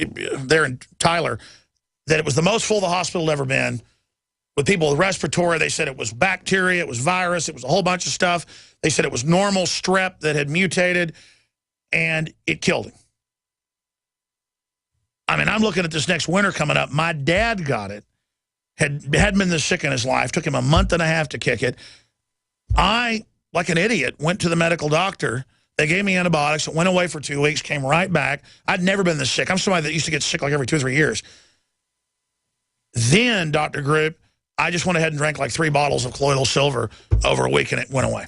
there in Tyler, that it was the most full the hospital had ever been, with people with respiratory. They said it was bacteria, it was virus, it was a whole bunch of stuff. They said it was normal strep that had mutated, and it killed him. I mean, I'm looking at this next winter coming up. My dad got it, hadn't been this sick in his life, took him a month and a half to kick it. I, like an idiot, went to the medical doctor. They gave me antibiotics. It went away for 2 weeks, came right back. I'd never been this sick. I'm somebody that used to get sick like every 2 or 3 years. Then, Dr. Group, I just went ahead and drank like 3 bottles of colloidal silver over a week, and it went away.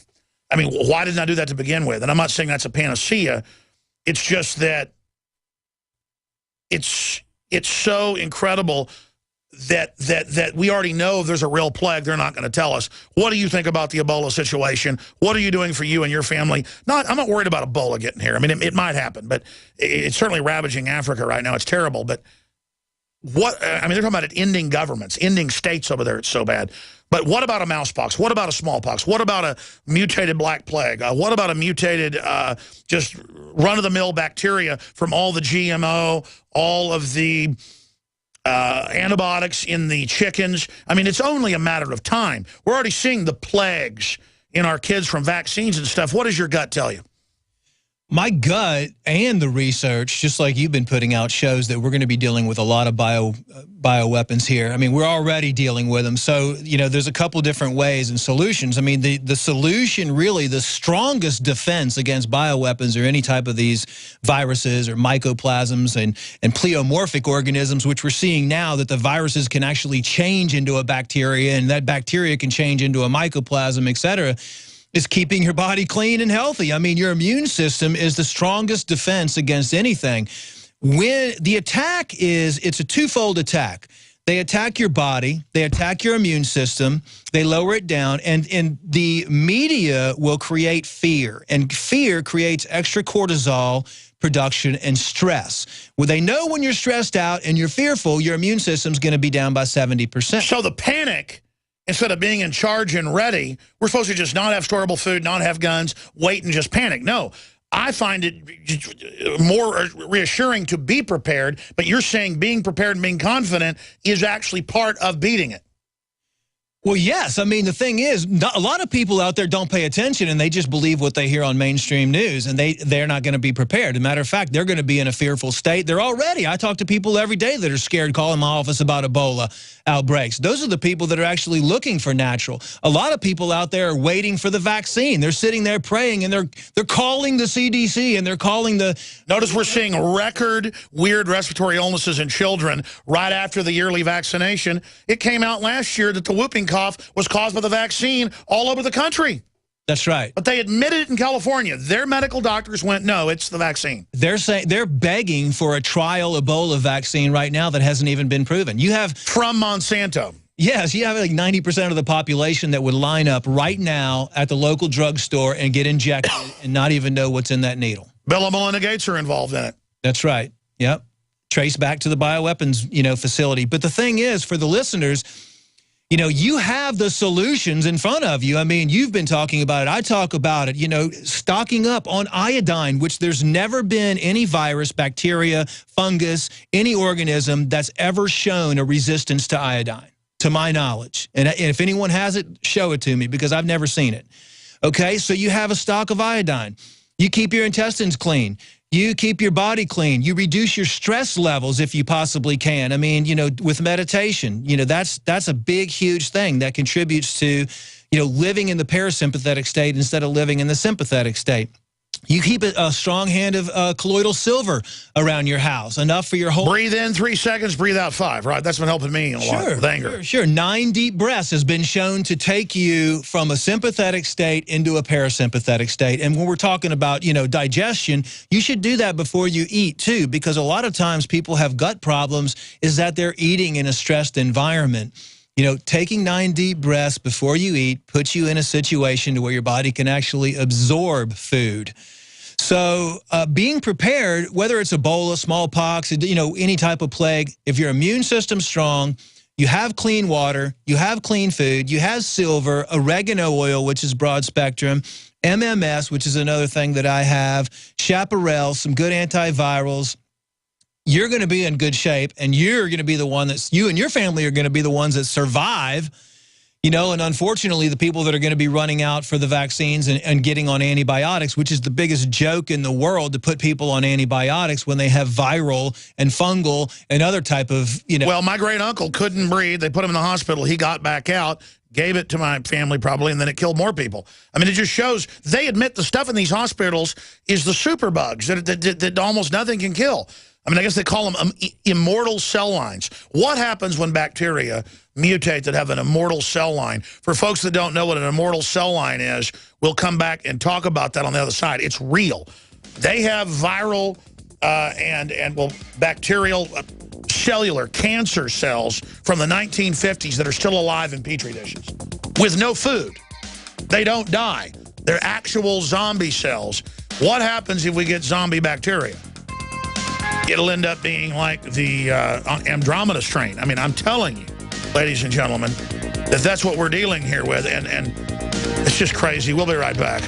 I mean, why didn't I do that to begin with? And I'm not saying that's a panacea. It's just that it's so incredible that we already know if there's a real plague, they're not going to tell us. What do you think about the Ebola situation? What are you doing for you and your family? I'm not worried about Ebola getting here. I mean, it might happen, but it's certainly ravaging Africa right now. It's terrible, but they're talking about it ending governments, ending states over there. It's so bad. But what about a mousepox? What about a smallpox? What about a mutated black plague? What about a mutated, just run-of-the-mill bacteria from all the GMO, all of the antibiotics in the chickens? I mean, it's only a matter of time. We're already seeing the plagues in our kids from vaccines and stuff. What does your gut tell you? My gut and the research, just like you've been putting out, shows that we're going to be dealing with a lot of bioweapons here. I mean, we're already dealing with them. So, you know, there's a couple different ways and solutions. I mean, the solution, really, the strongest defense against bioweapons or any type of these viruses or mycoplasms and pleomorphic organisms, which we're seeing now that the viruses can actually change into a bacteria, and that bacteria can change into a mycoplasm, et cetera, is keeping your body clean and healthy. I mean, your immune system is the strongest defense against anything. When the attack it's a twofold attack. They attack your body, they attack your immune system, they lower it down, and the media will create fear, and fear creates extra cortisol production and stress. Well, they know when you're stressed out and you're fearful, your immune system's going to be down by 70%. So the panic, instead of being in charge and ready, we're supposed to just not have storable food, not have guns, wait and just panic. No, I find it more reassuring to be prepared, but you're saying being prepared and being confident is actually part of beating it. Well, yes. I mean, the thing is, a lot of people out there don't pay attention, and they just believe what they hear on mainstream news, and they're not going to be prepared. As a matter of fact, they're going to be in a fearful state. They're already. I talk to people every day that are scared, calling my office about Ebola outbreaks. Those are the people that are actually looking for natural. A lot of people out there are waiting for the vaccine. They're sitting there praying, and they're calling the CDC, and they're calling the... Notice we're seeing record weird respiratory illnesses in children right after the yearly vaccination. It came out last year that the whooping cough was caused by the vaccine all over the country. That's right. But they admitted it in California. Their medical doctors went, no, it's the vaccine. They're begging for a trial Ebola vaccine right now that hasn't even been proven. You have... From Monsanto. Yes, you have like 90% of the population that would line up right now at the local drugstore and get injected and not even know what's in that needle. Bill and Melinda Gates are involved in it. That's right. Yep. Trace back to the bioweapons, facility. But the thing is, for the listeners, you have the solutions in front of you. I mean, you've been talking about it. I talk about it, stocking up on iodine, which there's never been any virus, bacteria, fungus, any organism that's ever shown a resistance to iodine, to my knowledge. And if anyone has it, show it to me, because I've never seen it. Okay, so you have a stock of iodine. You keep your intestines clean. You keep your body clean. You reduce your stress levels if you possibly can. I mean, with meditation, that's a big, huge thing that contributes to, living in the parasympathetic state instead of living in the sympathetic state. You keep a strong hand of colloidal silver around your house, enough for your whole... Breathe in 3 seconds, breathe out 5, right? That's been helping me a lot with anger. Sure. 9 deep breaths has been shown to take you from a sympathetic state into a parasympathetic state. And when we're talking about, digestion, you should do that before you eat, too, because a lot of times people have gut problems is that they're eating in a stressed environment. Taking 9 deep breaths before you eat puts you in a situation to where your body can actually absorb food. So being prepared, whether it's Ebola, smallpox, any type of plague, if your immune system's strong, you have clean water, you have clean food, you have silver, oregano oil, which is broad spectrum, MMS, which is another thing that I have, chaparral, some good antivirals. you're going to be in good shape, and you're going to be the one that's, you and your family are going to be the ones that survive. You know, and unfortunately, the people that are going to be running out for the vaccines and getting on antibiotics, which is the biggest joke in the world, to put people on antibiotics when they have viral and fungal and other type of, you know. Well, my great uncle couldn't breathe. They put him in the hospital. He got back out, gave it to my family probably, and then it killed more people. I mean, it just shows they admit the stuff in these hospitals is the superbugs that almost nothing can kill. I mean, I guess they call them immortal cell lines. What happens when bacteria mutate that have an immortal cell line? For folks that don't know what an immortal cell line is, we'll come back and talk about that on the other side. It's real. They have viral well, bacterial, cellular cancer cells from the 1950s that are still alive in Petri dishes with no food. They don't die. They're actual zombie cells. What happens if we get zombie bacteria? It'll end up being like the Andromeda strain. I mean, I'm telling you, ladies and gentlemen, that's what we're dealing here with, and it's just crazy. We'll be right back.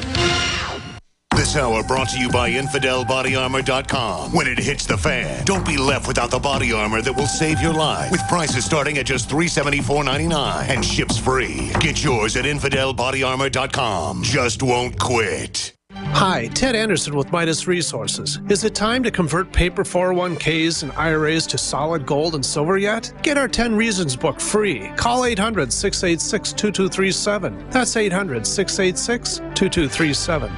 This hour brought to you by InfidelBodyArmor.com. When it hits the fan, don't be left without the body armor that will save your life. With prices starting at just $374.99 and ships free. Get yours at InfidelBodyArmor.com. Just won't quit. Hi, Ted Anderson with Midas Resources. Is it time to convert paper 401ks and IRAs to solid gold and silver yet? Get our 10 Reasons book free. Call 800-686-2237. That's 800-686-2237.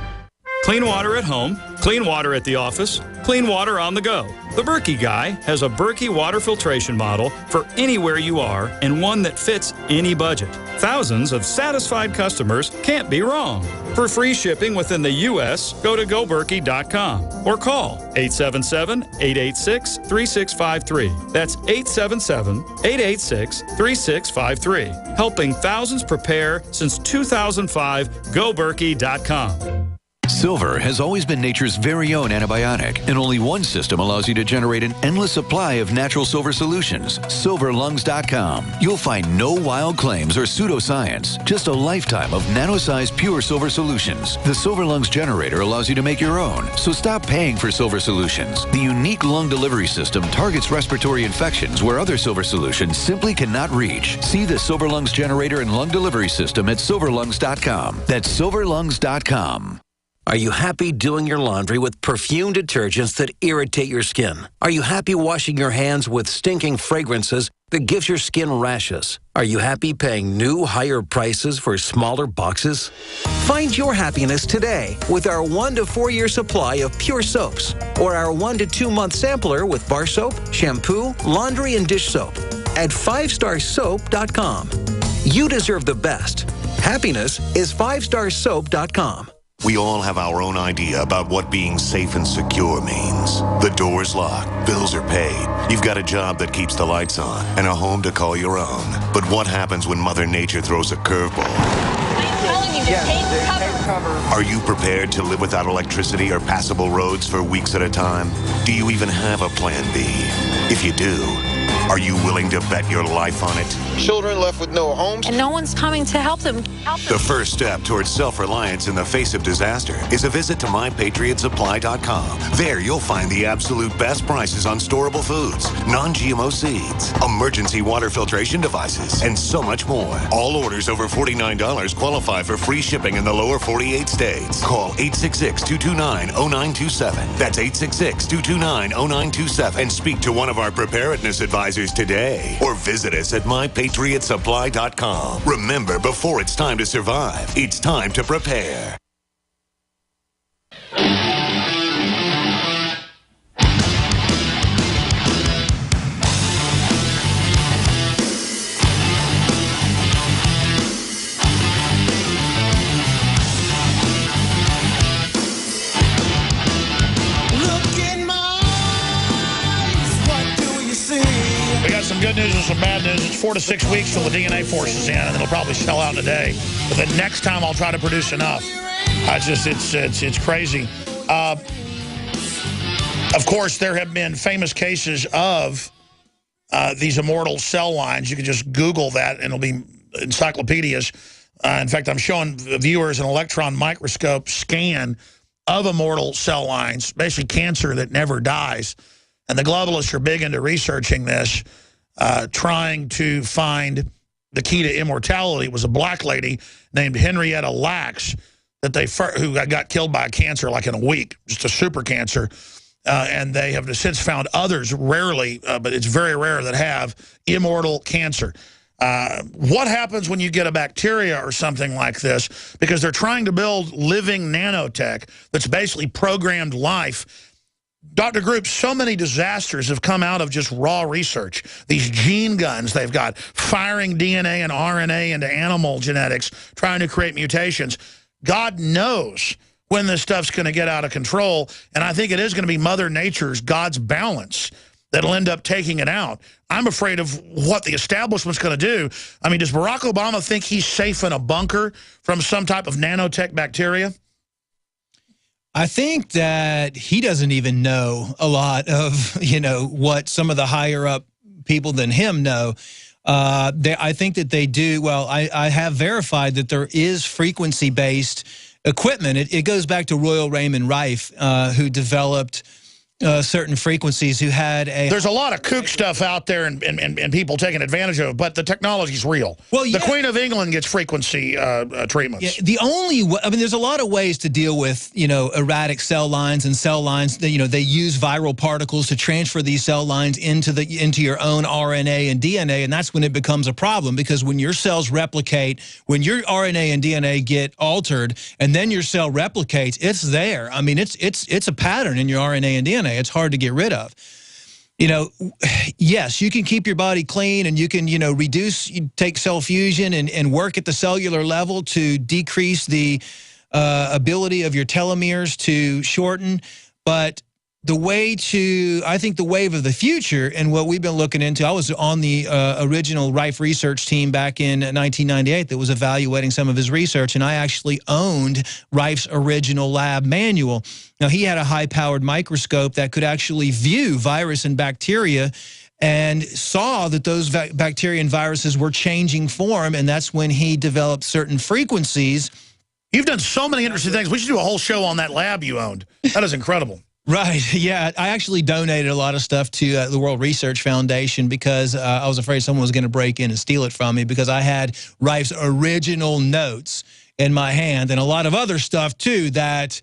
Clean water at home, clean water at the office, clean water on the go. The Berkey Guy has a Berkey water filtration model for anywhere you are and one that fits any budget. Thousands of satisfied customers can't be wrong. For free shipping within the U.S., go to goberkey.com or call 877-886-3653. That's 877-886-3653. Helping thousands prepare since 2005, goberkey.com. Silver has always been nature's very own antibiotic, and only one system allows you to generate an endless supply of natural silver solutions. SilverLungs.com. You'll find no wild claims or pseudoscience, just a lifetime of nano-sized pure silver solutions. The Silver Lungs generator allows you to make your own, so stop paying for silver solutions. The unique lung delivery system targets respiratory infections where other silver solutions simply cannot reach. See the Silver Lungs generator and lung delivery system at SilverLungs.com. That's SilverLungs.com. Are you happy doing your laundry with perfume detergents that irritate your skin? Are you happy washing your hands with stinking fragrances that gives your skin rashes? Are you happy paying new, higher prices for smaller boxes? Find your happiness today with our 1 to 4 year supply of pure soaps or our 1 to 2 month sampler with bar soap, shampoo, laundry, and dish soap at 5starsoap.com. You deserve the best. Happiness is 5starsoap.com. We all have our own idea about what being safe and secure means. The door's locked, bills are paid, you've got a job that keeps the lights on, and a home to call your own. But what happens when Mother Nature throws a curveball? I'm telling you, tape cover. Are you prepared to live without electricity or passable roads for weeks at a time? Do you even have a plan B? If you do, are you willing to bet your life on it? Children left with no homes. And no one's coming to help them. The first step towards self-reliance in the face of disaster is a visit to MyPatriotSupply.com. There you'll find the absolute best prices on storable foods, non-GMO seeds, emergency water filtration devices, and so much more. All orders over $49 qualify for free shipping in the lower 48 states. Call 866-229-0927. That's 866-229-0927 and speak to one of our preparedness advisors today. Or visit us at MyPatriotSupply.com. Remember, before it's time to survive, it's time to prepare. Some good news and some bad news. It's 4 to 6 weeks till the DNA force is in, and it'll probably sell out in a day. But the next time I'll try to produce enough. It's crazy. Of course, there have been famous cases of these immortal cell lines. You can just Google that, and it'll be encyclopedias. In fact, I'm showing viewers an electron microscope scan of immortal cell lines, basically cancer that never dies. And the globalists are big into researching this, trying to find the key to immortality. It was a black lady named Henrietta Lacks who got killed by cancer like in a week, just a super cancer. And they have since found others, rarely, but it's very rare, that have immortal cancer. What happens when you get a bacteria or something like this? Because they're trying to build living nanotech that's basically programmed life. Dr. Group, so many disasters have come out of just raw research. These gene guns they've got, firing DNA and RNA into animal genetics, trying to create mutations. God knows when this stuff's going to get out of control, and I think it is going to be Mother Nature's, God's balance, that'll end up taking it out. I'm afraid of what the establishment's going to do. I mean, does Barack Obama think he's safe in a bunker from some type of nanotech bacteria? I think that he doesn't even know a lot of, what some of the higher up people than him know. I think that they do. Well, I have verified that there is frequency-based equipment. It goes back to Royal Raymond Rife, who developed certain frequencies, who had a... There's a lot of kook stuff out there and people taking advantage of it, but the technology's real. Well, yeah. The Queen of England gets frequency treatments. Yeah, the only way, there's a lot of ways to deal with, erratic cell lines and cell lines. They use viral particles to transfer these cell lines into your own RNA and DNA, and that's when it becomes a problem, because when your cells replicate, when your RNA and DNA get altered, and then your cell replicates, it's there. I mean, it's a pattern in your RNA and DNA. It's hard to get rid of. Yes, you can keep your body clean, and you can, take cell fusion and work at the cellular level to decrease the ability of your telomeres to shorten. But I think the wave of the future, and what we've been looking into, I was on the original Rife research team back in 1998 that was evaluating some of his research, and I actually owned Rife's original lab manual. Now, he had a high-powered microscope that could actually view virus and bacteria, and saw that those bacteria and viruses were changing form, and that's when he developed certain frequencies. You've done so many interesting things. We should do a whole show on that lab you owned. That is incredible. Right, yeah. I actually donated a lot of stuff to the World Research Foundation because I was afraid someone was going to break in and steal it from me, because I had Rife's original notes in my hand and a lot of other stuff, too, that,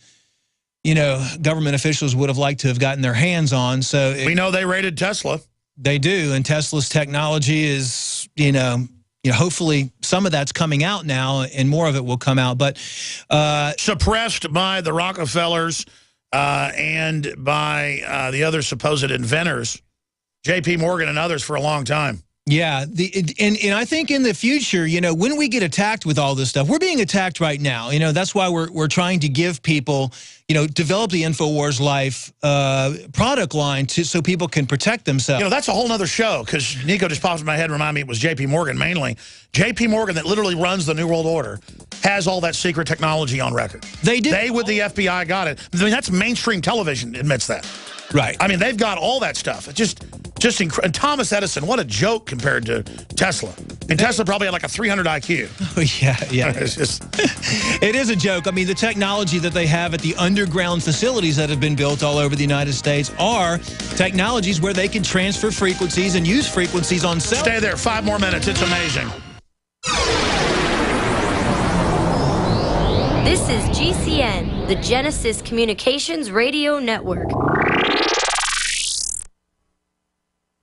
government officials would have liked to have gotten their hands on. So we know they raided Tesla. They do, and Tesla's technology is, hopefully some of that's coming out now and more of it will come out. But suppressed by the Rockefellers, and by the other supposed inventors, J.P. Morgan and others, for a long time. Yeah, and I think in the future, when we get attacked with all this stuff, we're being attacked right now. That's why we're trying to give people, develop the InfoWars Life product line so people can protect themselves. That's a whole nother show, because Nico just popped in my head and reminded me it was J.P. Morgan mainly. J.P. Morgan, that literally runs the New World Order, has all that secret technology on record. They do. They, with the FBI, got it. I mean, that's mainstream television admits that. Right. I mean, they've got all that stuff. It's just and Thomas Edison, what a joke compared to Tesla. And Tesla probably had like a 300 IQ. Oh, yeah. It's just... It is a joke. I mean, the technology that they have at the underground facilities that have been built all over the United States are technologies where they can transfer frequencies and use frequencies on cells. Stay there. 5 more minutes. It's amazing. This is GCN, the Genesis Communications Radio Network.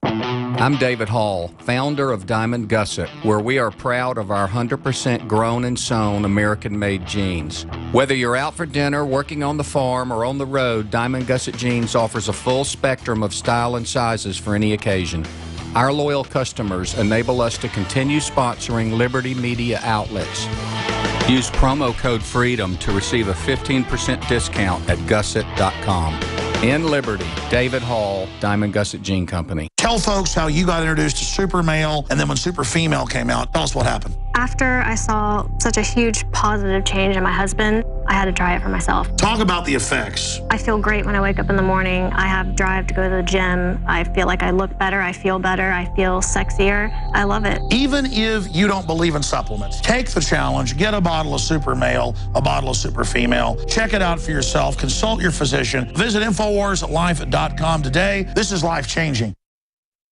I'm David Hall, founder of Diamond Gusset, where we are proud of our 100% grown and sewn American-made jeans. Whether you're out for dinner, working on the farm, or on the road, Diamond Gusset Jeans offers a full spectrum of style and sizes for any occasion. Our loyal customers enable us to continue sponsoring Liberty Media outlets. Use promo code FREEDOM to receive a 15% discount at gusset.com. In Liberty, David Hall, Diamond Gusset Jean Company. Tell folks how you got introduced to Super Male, and then when Super Female came out, tell us what happened. After I saw such a huge positive change in my husband, I had to try it for myself. Talk about the effects. I feel great when I wake up in the morning. I have drive to go to the gym. I feel like I look better. I feel better. I feel sexier. I love it. Even if you don't believe in supplements, take the challenge. Get a bottle of Super Male, a bottle of Super Female. Check it out for yourself. Consult your physician. Visit InfoWarsLife.com today. This is life-changing.